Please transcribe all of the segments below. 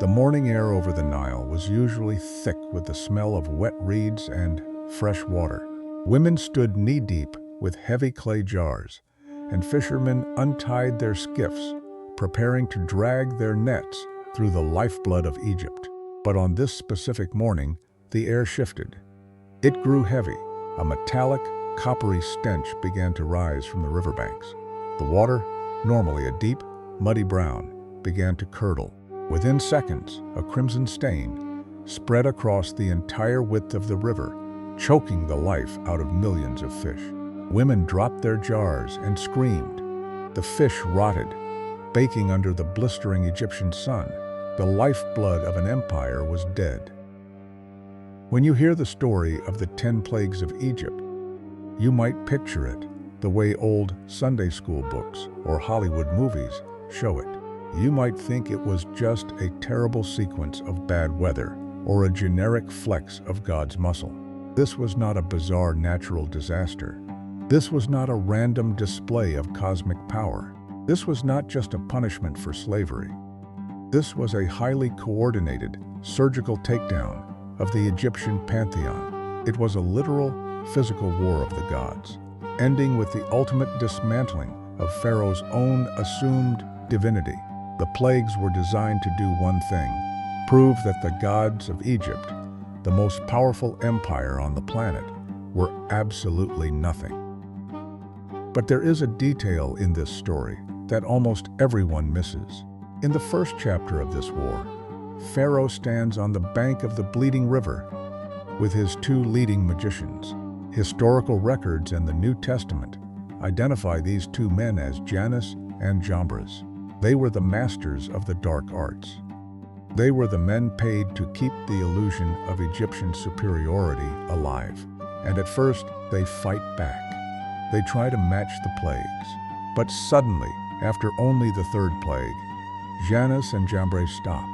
The morning air over the Nile was usually thick with the smell of wet reeds and fresh water. Women stood knee-deep with heavy clay jars, and fishermen untied their skiffs, preparing to drag their nets through the lifeblood of Egypt. But on this specific morning, the air shifted. It grew heavy. A metallic, coppery stench began to rise from the riverbanks. The water, normally a deep, muddy brown, began to curdle. Within seconds, a crimson stain spread across the entire width of the river, choking the life out of millions of fish. Women dropped their jars and screamed. The fish rotted, baking under the blistering Egyptian sun. The lifeblood of an empire was dead. When you hear the story of the 10 plagues of Egypt, you might picture it the way old Sunday school books or Hollywood movies show it. You might think it was just a terrible sequence of bad weather or a generic flex of God's muscle. This was not a bizarre natural disaster. This was not a random display of cosmic power. This was not just a punishment for slavery. This was a highly coordinated, surgical takedown of the Egyptian pantheon. It was a literal, physical war of the gods, ending with the ultimate dismantling of Pharaoh's own assumed divinity. The plagues were designed to do one thing: prove that the gods of Egypt, the most powerful empire on the planet, were absolutely nothing. But there is a detail in this story that almost everyone misses. In the first chapter of this war, Pharaoh stands on the bank of the Bleeding River with his 2 leading magicians. Historical records and the New Testament identify these 2 men as Janus and Jambres. They were the masters of the dark arts. They were the men paid to keep the illusion of Egyptian superiority alive. And at first, they fight back. They try to match the plagues. But suddenly, after only the 3rd plague, Janus and Jambres stop.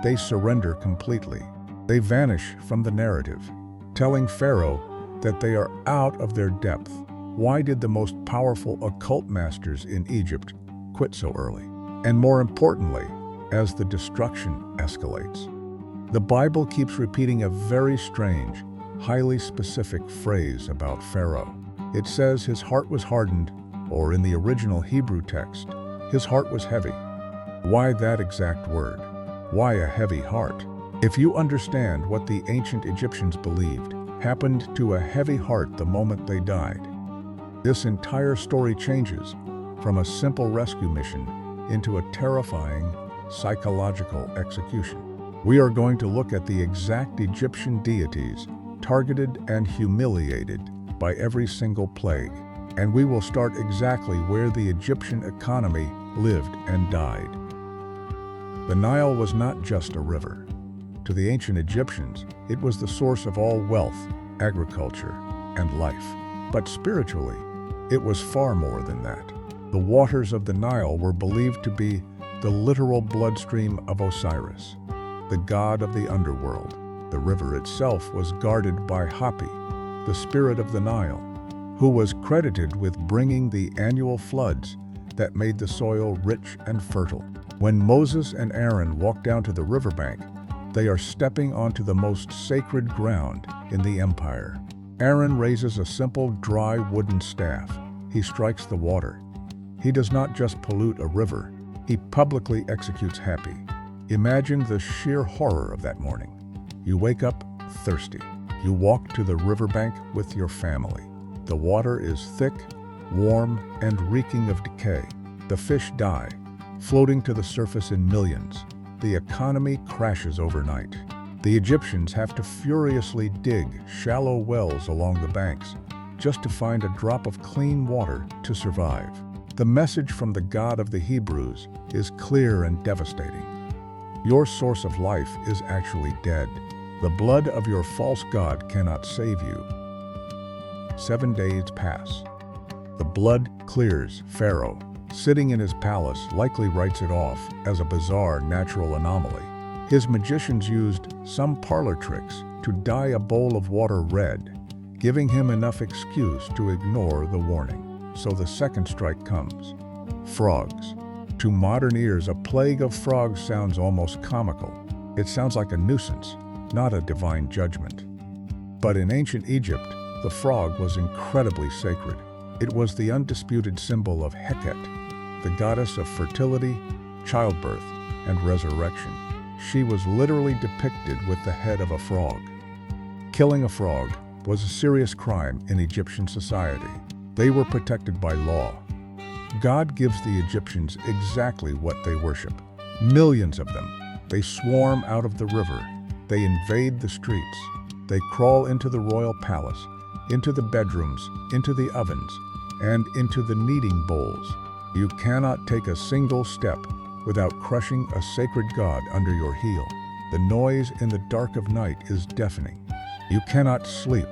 They surrender completely. They vanish from the narrative, telling Pharaoh that they are out of their depth. Why did the most powerful occult masters in Egypt quit so early? And more importantly, as the destruction escalates, the Bible keeps repeating a very strange, highly specific phrase about Pharaoh. It says his heart was hardened, or in the original Hebrew text, his heart was heavy. Why that exact word? Why a heavy heart? If you understand what the ancient Egyptians believed happened to a heavy heart the moment they died, this entire story changes from a simple rescue mission into a terrifying psychological execution. We are going to look at the exact Egyptian deities targeted and humiliated by every single plague, and we will start exactly where the Egyptian economy lived and died. The Nile was not just a river. To the ancient Egyptians, it was the source of all wealth, agriculture, and life. But spiritually, it was far more than that. The waters of the Nile were believed to be the literal bloodstream of Osiris, the god of the underworld. The river itself was guarded by Hapi, the spirit of the Nile, who was credited with bringing the annual floods that made the soil rich and fertile. When Moses and Aaron walk down to the riverbank, they are stepping onto the most sacred ground in the empire. Aaron raises a simple, dry wooden staff. He strikes the water. He does not just pollute a river, he publicly executes Hapi. Imagine the sheer horror of that morning. You wake up thirsty. You walk to the riverbank with your family. The water is thick, warm, and reeking of decay. The fish die, floating to the surface in millions. The economy crashes overnight. The Egyptians have to furiously dig shallow wells along the banks just to find a drop of clean water to survive. The message from the God of the Hebrews is clear and devastating. Your source of life is actually dead. The blood of your false god cannot save you. 7 days pass. The blood clears. Pharaoh, sitting in his palace, likely writes it off as a bizarre natural anomaly. His magicians used some parlor tricks to dye a bowl of water red, giving him enough excuse to ignore the warning. So the second strike comes. Frogs. To modern ears, a plague of frogs sounds almost comical. It sounds like a nuisance, not a divine judgment. But in ancient Egypt, the frog was incredibly sacred. It was the undisputed symbol of Heqet, the goddess of fertility, childbirth, and resurrection. She was literally depicted with the head of a frog. Killing a frog was a serious crime in Egyptian society. They were protected by law. God gives the Egyptians exactly what they worship. Millions of them. They swarm out of the river. They invade the streets. They crawl into the royal palace, into the bedrooms, into the ovens, and into the kneading bowls. You cannot take a single step without crushing a sacred god under your heel. The noise in the dark of night is deafening. You cannot sleep.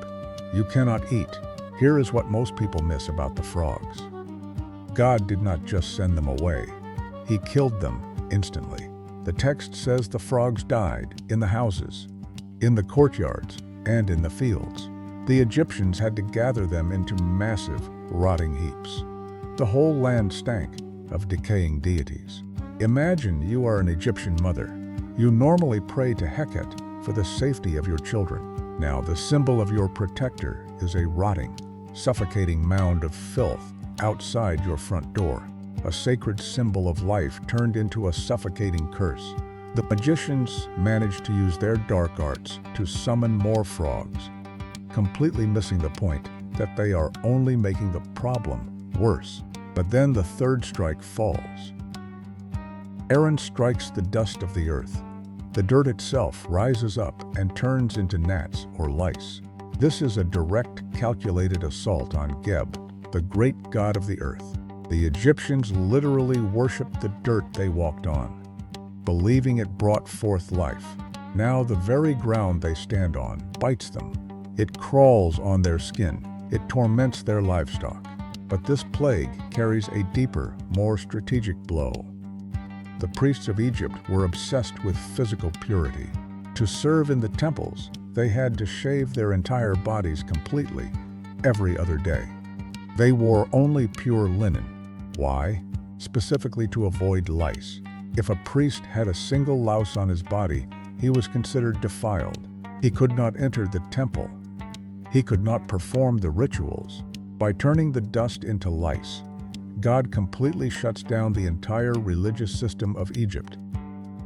You cannot eat. Here is what most people miss about the frogs. God did not just send them away. He killed them instantly. The text says the frogs died in the houses, in the courtyards, and in the fields. The Egyptians had to gather them into massive, rotting heaps. The whole land stank of decaying deities. Imagine you are an Egyptian mother. You normally pray to Heqet for the safety of your children. Now, the symbol of your protector is a rotting, suffocating mound of filth outside your front door. A sacred symbol of life turned into a suffocating curse. The magicians managed to use their dark arts to summon more frogs, completely missing the point that they are only making the problem worse. But then the third strike falls. Aaron strikes the dust of the earth. The dirt itself rises up and turns into gnats or lice. This is a direct, calculated assault on Geb, the great god of the earth. The Egyptians literally worshipped the dirt they walked on, believing it brought forth life. Now the very ground they stand on bites them. It crawls on their skin. It torments their livestock. But this plague carries a deeper, more strategic blow. The priests of Egypt were obsessed with physical purity. To serve in the temples, they had to shave their entire bodies completely every other day. They wore only pure linen. Why? Specifically to avoid lice. If a priest had a single louse on his body, he was considered defiled. He could not enter the temple. He could not perform the rituals. By turning the dust into lice, God completely shuts down the entire religious system of Egypt.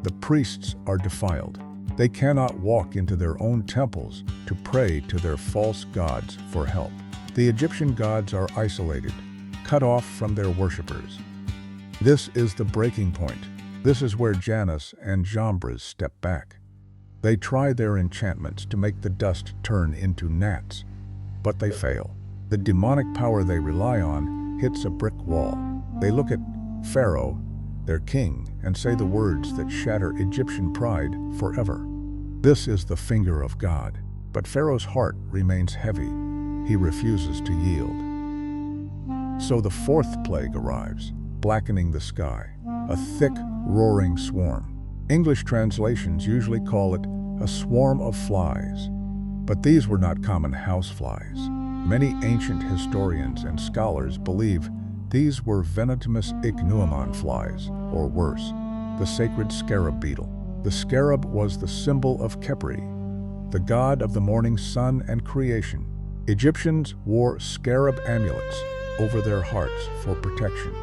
The priests are defiled. They cannot walk into their own temples to pray to their false gods for help. The Egyptian gods are isolated, cut off from their worshippers. This is the breaking point. This is where Janus and Jambres step back. They try their enchantments to make the dust turn into gnats, but they fail. The demonic power they rely on hits a brick wall. They look at Pharaoh, their king, and say the words that shatter Egyptian pride forever. This is the finger of God. But Pharaoh's heart remains heavy. He refuses to yield. So the fourth plague arrives, blackening the sky, a thick, roaring swarm. English translations usually call it a swarm of flies. But these were not common house flies. Many ancient historians and scholars believe these were venomous ichneumon flies, or worse, the sacred scarab beetle. The scarab was the symbol of Khepri, the god of the morning sun and creation. Egyptians wore scarab amulets over their hearts for protection.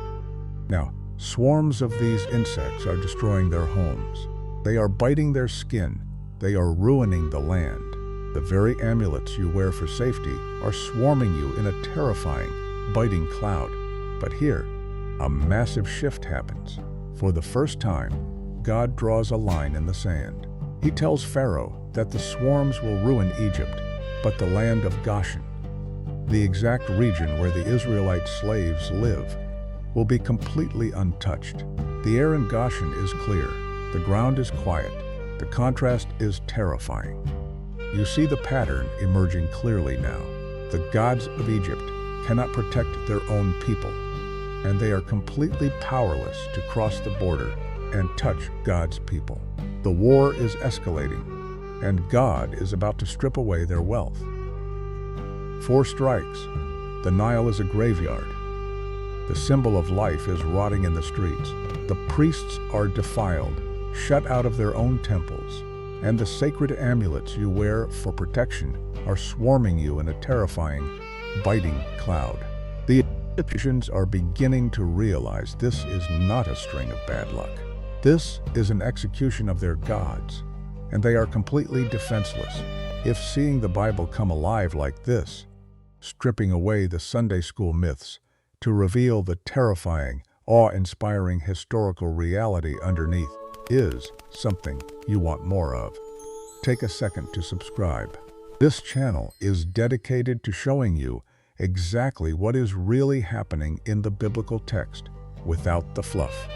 Now, swarms of these insects are destroying their homes. They are biting their skin. They are ruining the land. The very amulets you wear for safety are swarming you in a terrifying, biting cloud. But here, a massive shift happens. For the first time, God draws a line in the sand. He tells Pharaoh that the swarms will ruin Egypt, but the land of Goshen, the exact region where the Israelite slaves live, will be completely untouched. The air in Goshen is clear. The ground is quiet. The contrast is terrifying. You see the pattern emerging clearly now. The gods of Egypt cannot protect their own people, and they are completely powerless to cross the border and touch God's people. The war is escalating, and God is about to strip away their wealth. 4 strikes. The Nile is a graveyard. The symbol of life is rotting in the streets. The priests are defiled, shut out of their own temples, and the sacred amulets you wear for protection are swarming you in a terrifying, biting cloud. The Egyptians are beginning to realize this is not a string of bad luck. This is an execution of their gods, and they are completely defenseless. If seeing the Bible come alive like this, stripping away the Sunday school myths to reveal the terrifying, awe-inspiring historical reality underneath, is something you want more of, take a second to subscribe. This channel is dedicated to showing you exactly what is really happening in the biblical text without the fluff.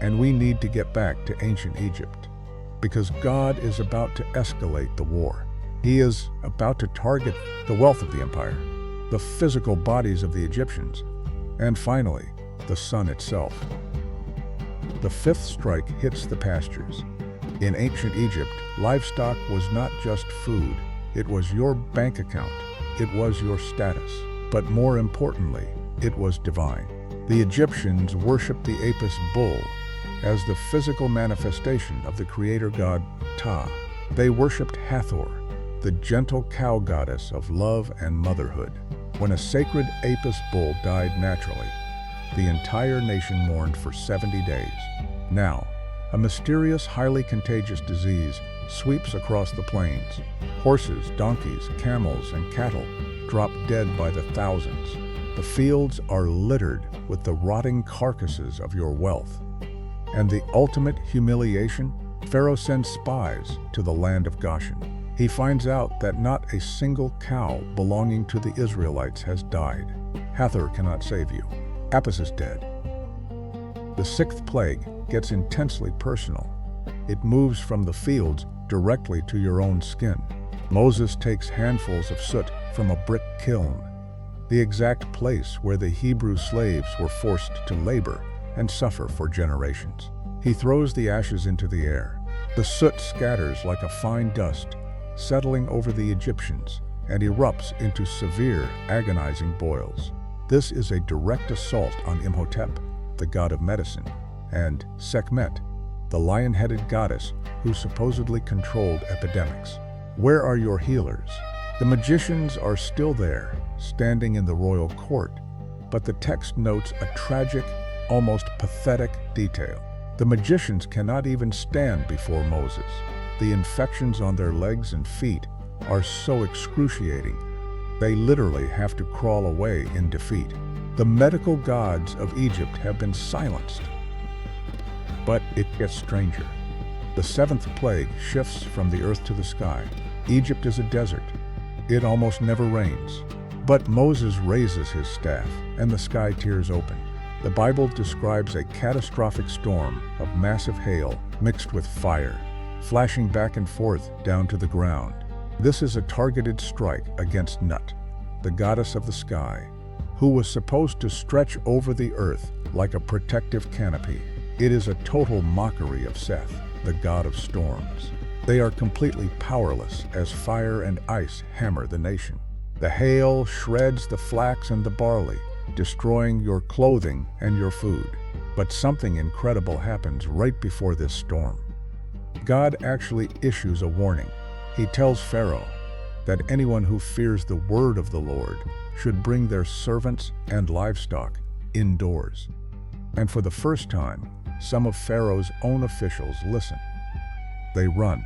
And we need to get back to ancient Egypt, because God is about to escalate the war. He is about to target the wealth of the empire, the physical bodies of the Egyptians, and finally, the sun itself. The fifth strike hits the pastures. In ancient Egypt, livestock was not just food, it was your bank account, it was your status. But more importantly, it was divine. The Egyptians worshipped the Apis bull as the physical manifestation of the creator god Ptah. They worshipped Hathor, the gentle cow goddess of love and motherhood. When a sacred Apis bull died naturally, the entire nation mourned for 70 days. Now, a mysterious, highly contagious disease sweeps across the plains. Horses, donkeys, camels, and cattle drop dead by the thousands. The fields are littered with the rotting carcasses of your wealth. And the ultimate humiliation? Pharaoh sends spies to the land of Goshen. He finds out that not a single cow belonging to the Israelites has died. Hathor cannot save you. Apis is dead. The sixth plague gets intensely personal. It moves from the fields directly to your own skin. Moses takes handfuls of soot from a brick kiln, the exact place where the Hebrew slaves were forced to labor and suffer for generations. He throws the ashes into the air. The soot scatters like a fine dust, settling over the Egyptians, and erupts into severe, agonizing boils. This is a direct assault on Imhotep, the god of medicine, and Sekhmet, the lion-headed goddess who supposedly controlled epidemics. Where are your healers? The magicians are still there, standing in the royal court, but the text notes a tragic, almost pathetic detail. The magicians cannot even stand before Moses. The infections on their legs and feet are so excruciating, they literally have to crawl away in defeat. The medical gods of Egypt have been silenced. But it gets stranger. The seventh plague shifts from the earth to the sky. Egypt is a desert. It almost never rains. But Moses raises his staff, and the sky tears open. The Bible describes a catastrophic storm of massive hail mixed with fire, flashing back and forth down to the ground. This is a targeted strike against Nut, the goddess of the sky, who was supposed to stretch over the earth like a protective canopy. It is a total mockery of Seth, the god of storms. They are completely powerless as fire and ice hammer the nation. The hail shreds the flax and the barley, destroying your clothing and your food. But something incredible happens right before this storm. God actually issues a warning. He tells Pharaoh that anyone who fears the word of the Lord should bring their servants and livestock indoors. And for the first time, some of Pharaoh's own officials listen. They run.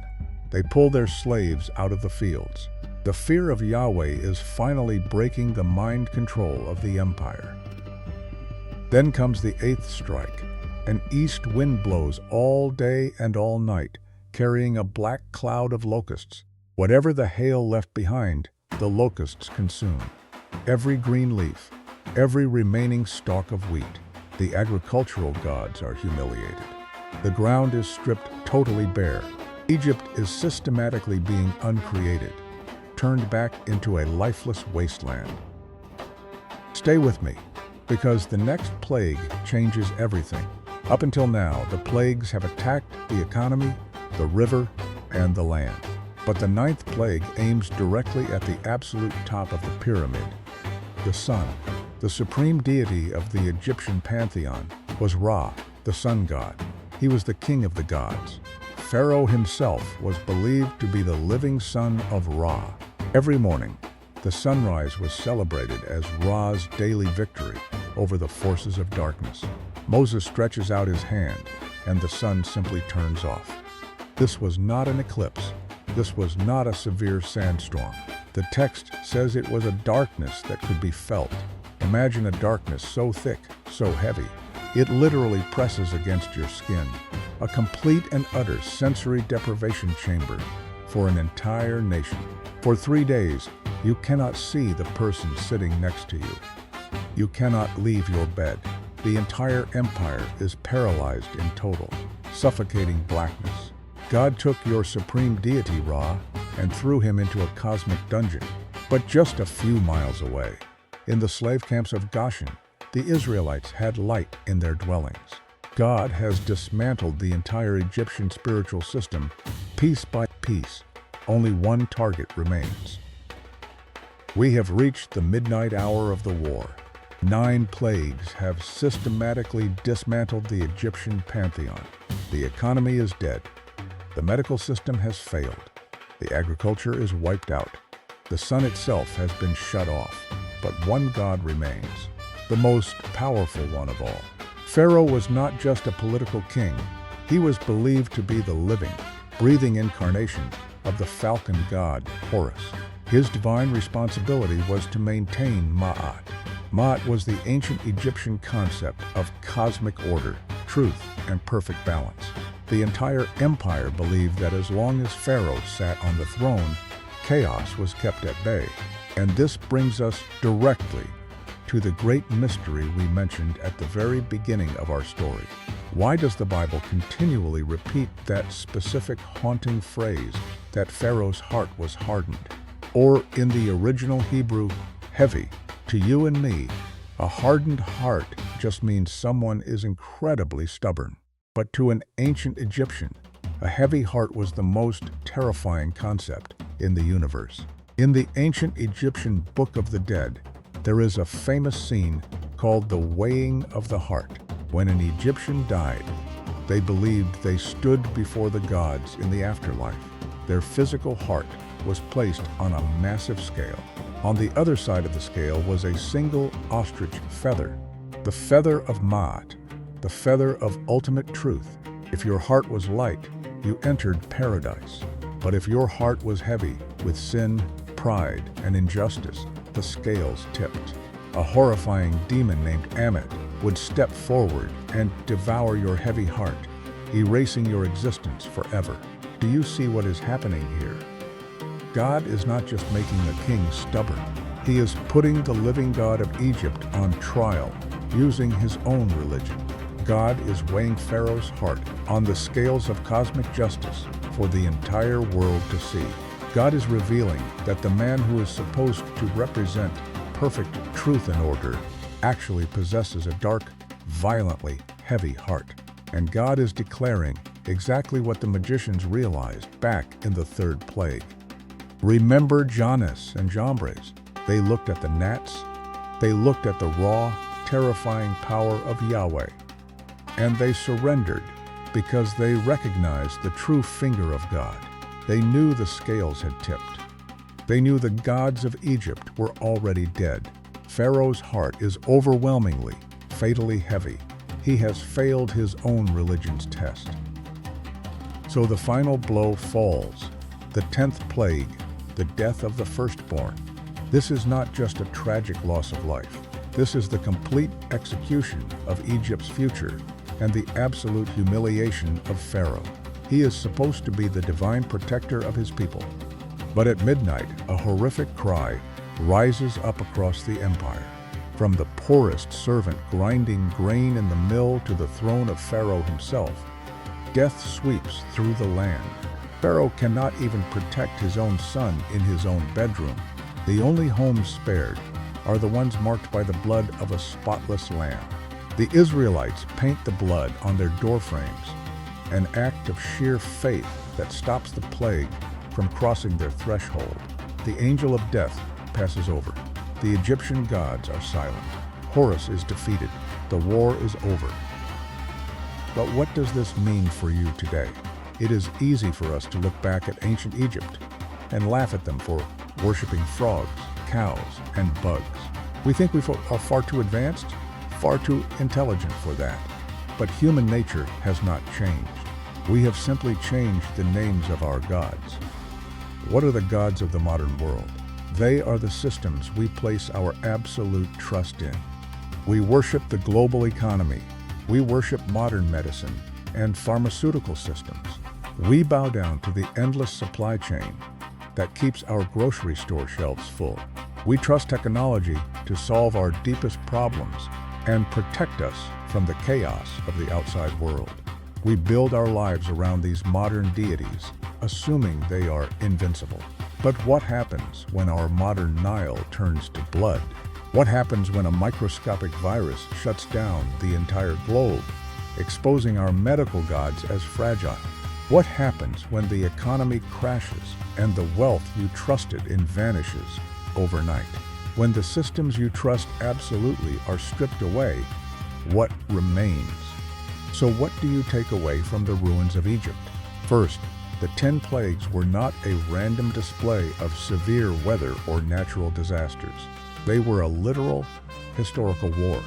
They pull their slaves out of the fields. The fear of Yahweh is finally breaking the mind control of the empire. Then comes the eighth strike. An east wind blows all day and all night, carrying a black cloud of locusts. Whatever the hail left behind, the locusts consume. Every green leaf, every remaining stalk of wheat. The agricultural gods are humiliated. The ground is stripped totally bare. Egypt is systematically being uncreated, turned back into a lifeless wasteland. Stay with me, because the next plague changes everything. Up until now, the plagues have attacked the economy, the river, and the land. But the ninth plague aims directly at the absolute top of the pyramid. The sun, the supreme deity of the Egyptian pantheon, was Ra, the sun god. He was the king of the gods. Pharaoh himself was believed to be the living son of Ra. Every morning, the sunrise was celebrated as Ra's daily victory over the forces of darkness. Moses stretches out his hand, and the sun simply turns off. This was not an eclipse. This was not a severe sandstorm. The text says it was a darkness that could be felt. Imagine a darkness so thick, so heavy, it literally presses against your skin. A complete and utter sensory deprivation chamber for an entire nation. For 3 days, you cannot see the person sitting next to you. You cannot leave your bed. The entire empire is paralyzed in total, suffocating blackness. God took your supreme deity Ra and threw him into a cosmic dungeon. But just a few miles away, in the slave camps of Goshen, the Israelites had light in their dwellings. God has dismantled the entire Egyptian spiritual system, piece by piece. Only one target remains. We have reached the midnight hour of the war. 9 plagues have systematically dismantled the Egyptian pantheon. The economy is dead. The medical system has failed. The agriculture is wiped out. The sun itself has been shut off. But one God remains, the most powerful one of all. Pharaoh was not just a political king. He was believed to be the living, breathing incarnation of the falcon god Horus. His divine responsibility was to maintain Ma'at. Ma'at was the ancient Egyptian concept of cosmic order, truth, and perfect balance. The entire empire believed that as long as Pharaoh sat on the throne, chaos was kept at bay. And this brings us directly to the great mystery we mentioned at the very beginning of our story. Why does the Bible continually repeat that specific haunting phrase that Pharaoh's heart was hardened? Or in the original Hebrew, heavy. To you and me, a hardened heart just means someone is incredibly stubborn. But to an ancient Egyptian, a heavy heart was the most terrifying concept in the universe. In the ancient Egyptian Book of the Dead, there is a famous scene called the weighing of the heart. When an Egyptian died, they believed they stood before the gods in the afterlife. Their physical heart was placed on a massive scale. On the other side of the scale was a single ostrich feather, the feather of Ma'at, the feather of ultimate truth. If your heart was light, you entered paradise. But if your heart was heavy with sin, pride, and injustice, the scales tipped. A horrifying demon named Ammit would step forward and devour your heavy heart, erasing your existence forever. Do you see what is happening here? God is not just making the king stubborn. He is putting the living God of Egypt on trial, using his own religion. God is weighing Pharaoh's heart on the scales of cosmic justice for the entire world to see. God is revealing that the man who is supposed to represent perfect truth and order actually possesses a dark, violently heavy heart. And God is declaring exactly what the magicians realized back in the 3rd plague. Remember Jannes and Jambres? They looked at the gnats. They looked at the raw, terrifying power of Yahweh. And they surrendered because they recognized the true finger of God. They knew the scales had tipped. They knew the gods of Egypt were already dead. Pharaoh's heart is overwhelmingly, fatally heavy. He has failed his own religion's test. So the final blow falls, the 10th plague, the death of the firstborn. This is not just a tragic loss of life. This is the complete execution of Egypt's future and the absolute humiliation of Pharaoh. He is supposed to be the divine protector of his people. But at midnight, a horrific cry rises up across the empire. From the poorest servant grinding grain in the mill to the throne of Pharaoh himself, death sweeps through the land. Pharaoh cannot even protect his own son in his own bedroom. The only homes spared are the ones marked by the blood of a spotless lamb. The Israelites paint the blood on their doorframes, an act of sheer faith that stops the plague from crossing their threshold. The angel of death passes over. The Egyptian gods are silent. Horus is defeated. The war is over. But what does this mean for you today? It is easy for us to look back at ancient Egypt and laugh at them for worshiping frogs, cows, and bugs. We think we are far too advanced, far too intelligent for that. But human nature has not changed. We have simply changed the names of our gods. What are the gods of the modern world? They are the systems we place our absolute trust in. We worship the global economy. We worship modern medicine and pharmaceutical systems. We bow down to the endless supply chain that keeps our grocery store shelves full. We trust technology to solve our deepest problems and protect us from the chaos of the outside world. We build our lives around these modern deities, assuming they are invincible. But what happens when our modern Nile turns to blood? What happens when a microscopic virus shuts down the entire globe, exposing our medical gods as fragile? What happens when the economy crashes and the wealth you trusted in vanishes overnight? When the systems you trust absolutely are stripped away, what remains? So what do you take away from the ruins of Egypt? First, the 10 plagues were not a random display of severe weather or natural disasters. They were a literal, historical war.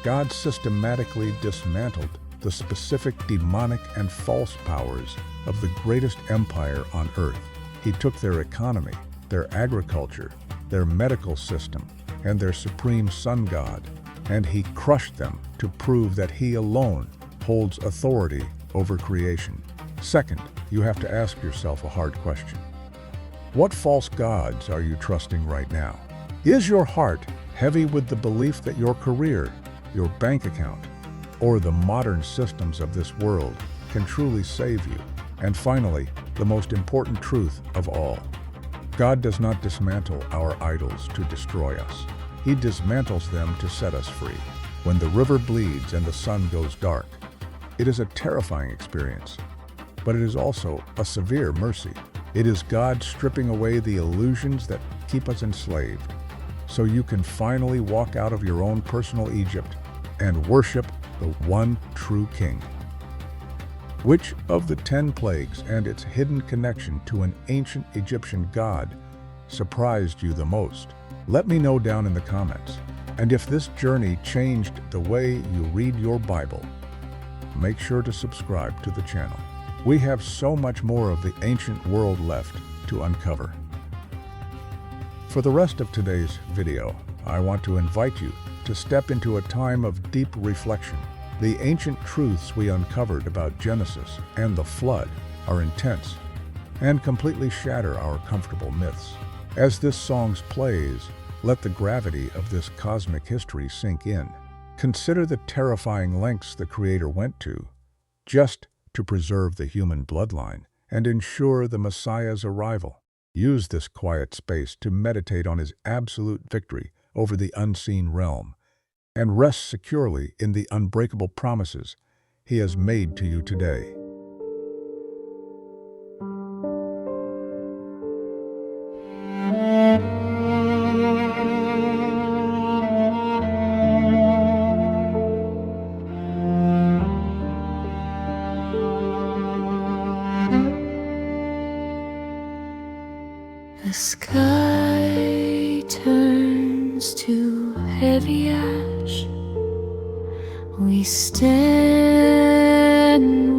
God systematically dismantled the specific demonic and false powers of the greatest empire on earth. He took their economy, their agriculture, their medical system, and their supreme sun god, and he crushed them to prove that he alone holds authority over creation. Second, you have to ask yourself a hard question. What false gods are you trusting right now? Is your heart heavy with the belief that your career, your bank account, or the modern systems of this world can truly save you? And finally, the most important truth of all. God does not dismantle our idols to destroy us. He dismantles them to set us free. When the river bleeds and the sun goes dark, it is a terrifying experience, but it is also a severe mercy. It is God stripping away the illusions that keep us enslaved, so you can finally walk out of your own personal Egypt and worship the one true King. Which of the 10 plagues and its hidden connection to an ancient Egyptian god surprised you the most? Let me know down in the comments. And if this journey changed the way you read your Bible, make sure to subscribe to the channel. We have so much more of the ancient world left to uncover. For the rest of today's video, I want to invite you to step into a time of deep reflection. The ancient truths we uncovered about Genesis and the flood are intense and completely shatter our comfortable myths. As this song plays, let the gravity of this cosmic history sink in. Consider the terrifying lengths the Creator went to just to preserve the human bloodline and ensure the Messiah's arrival. Use this quiet space to meditate on His absolute victory over the unseen realm and rest securely in the unbreakable promises He has made to you today. The sky turns to heavy ash. We stand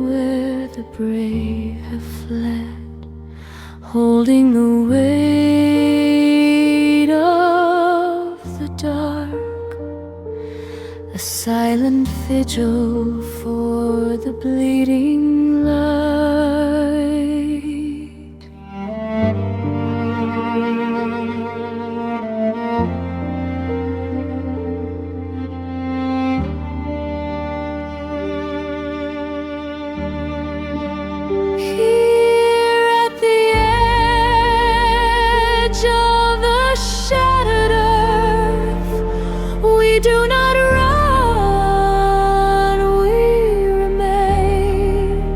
where the brave have fled, holding the weight of the dark, a silent vigil for the bleeding light. We do not run, we remain.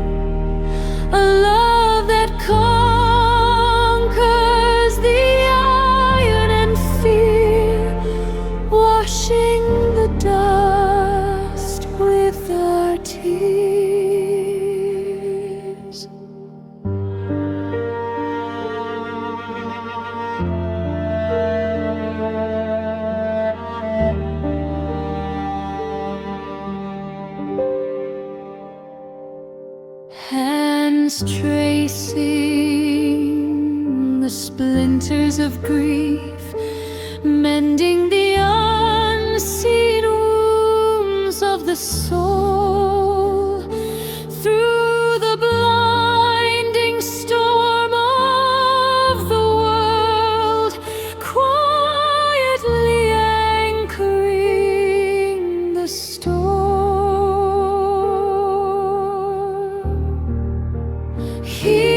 hands tracing the splinters of grief, mending the unseen wounds of the soul. Through the blinding storm of the world, quietly anchoring the storm. He